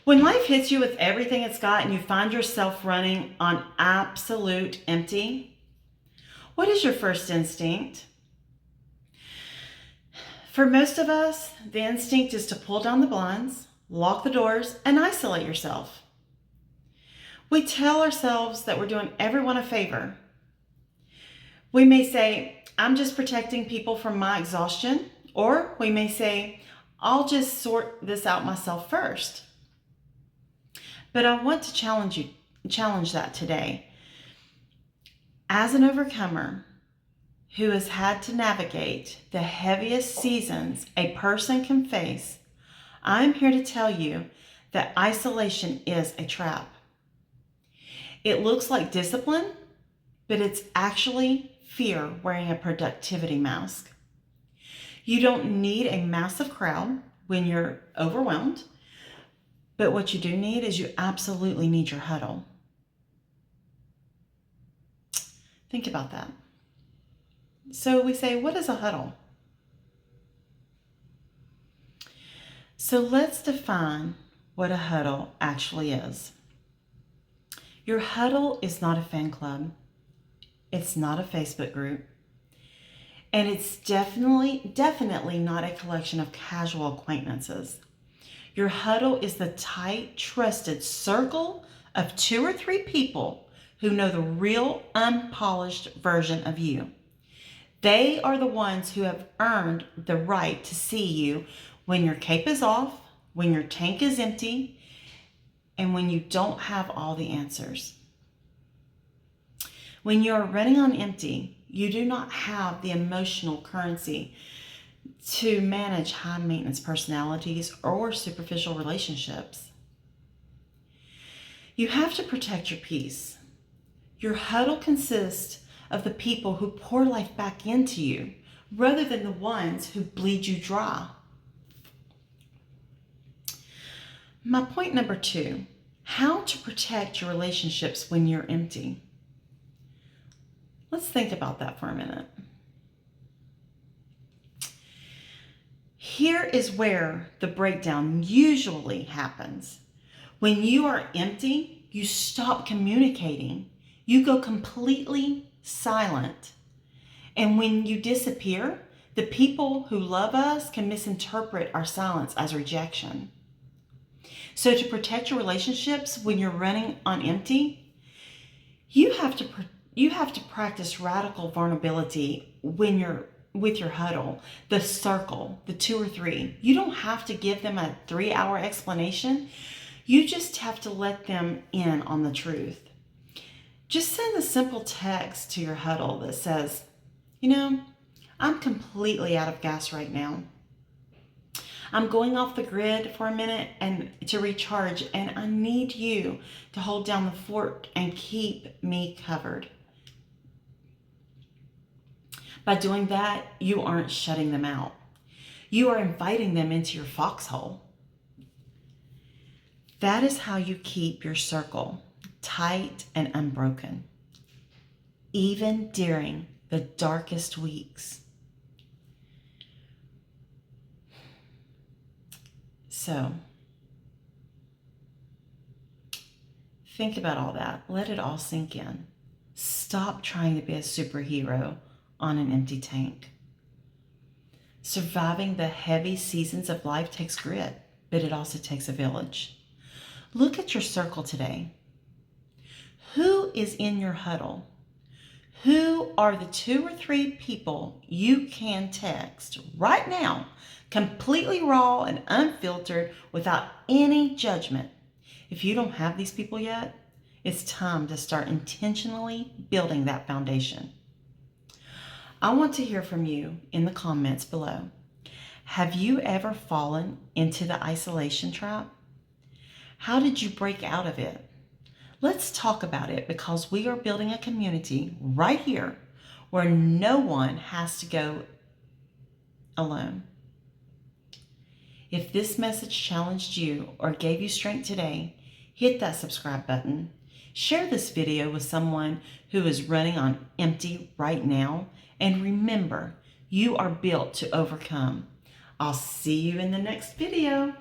When life hits you with everything it's got and you find yourself running on absolute empty, what is your first instinct? For most of us, the instinct is to pull down the blinds, lock the doors, and isolate yourself. We tell ourselves that we're doing everyone a favor. We may say, I'm just protecting people from my exhaustion, or we may say, I'll just sort this out myself first. But I want to challenge that today. As an overcomer who has had to navigate the heaviest seasons a person can face, I'm here to tell you that isolation is a trap. It looks like discipline, but it's actually fear wearing a productivity mask. You don't need a massive crowd when you're overwhelmed, but what you do need is you absolutely need your huddle. Think about that. So we say, what is a huddle? So let's define what a huddle actually is. Your huddle is not a fan club. It's not a Facebook group. And it's definitely not a collection of casual acquaintances. Your huddle is the tight, trusted circle of 2 or 3 people who know the real, unpolished version of you. They are the ones who have earned the right to see you when your cape is off, when your tank is empty, and when you don't have all the answers. When you are running on empty, you do not have the emotional currency to manage high maintenance personalities or superficial relationships. You have to protect your peace. Your huddle consists of the people who pour life back into you rather than the ones who bleed you dry. My point number 2, how to protect your relationships when you're empty. Let's think about that for a minute. Here is where the breakdown usually happens. When you are empty, you stop communicating. You go completely silent. And when you disappear, the people who love us can misinterpret our silence as rejection. So to protect your relationships when you're running on empty, you have to practice radical vulnerability when you're with your huddle, the circle, the 2 or 3. You don't have to give them a 3-hour explanation. You just have to let them in on the truth. Just send a simple text to your huddle that says, I'm completely out of gas right now. I'm going off the grid for a minute and to recharge, and I need you to hold down the fort and keep me covered. By doing that, you aren't shutting them out. You are inviting them into your foxhole. That is how you keep your circle tight and unbroken, even during the darkest weeks. So, think about all that. Let it all sink in. Stop trying to be a superhero on an empty tank. Surviving the heavy seasons of life takes grit, but it also takes a village. Look at your circle today. Who is in your huddle? Who are the 2 or 3 people you can text right now, completely raw and unfiltered, without any judgment? If you don't have these people yet, it's time to start intentionally building that foundation. I want to hear from you in the comments below. Have you ever fallen into the isolation trap? How did you break out of it? Let's talk about it, because we are building a community right here where no one has to go alone. If this message challenged you or gave you strength today, hit that subscribe button. Share this video with someone who is running on empty right now. And remember, you are built to overcome. I'll see you in the next video.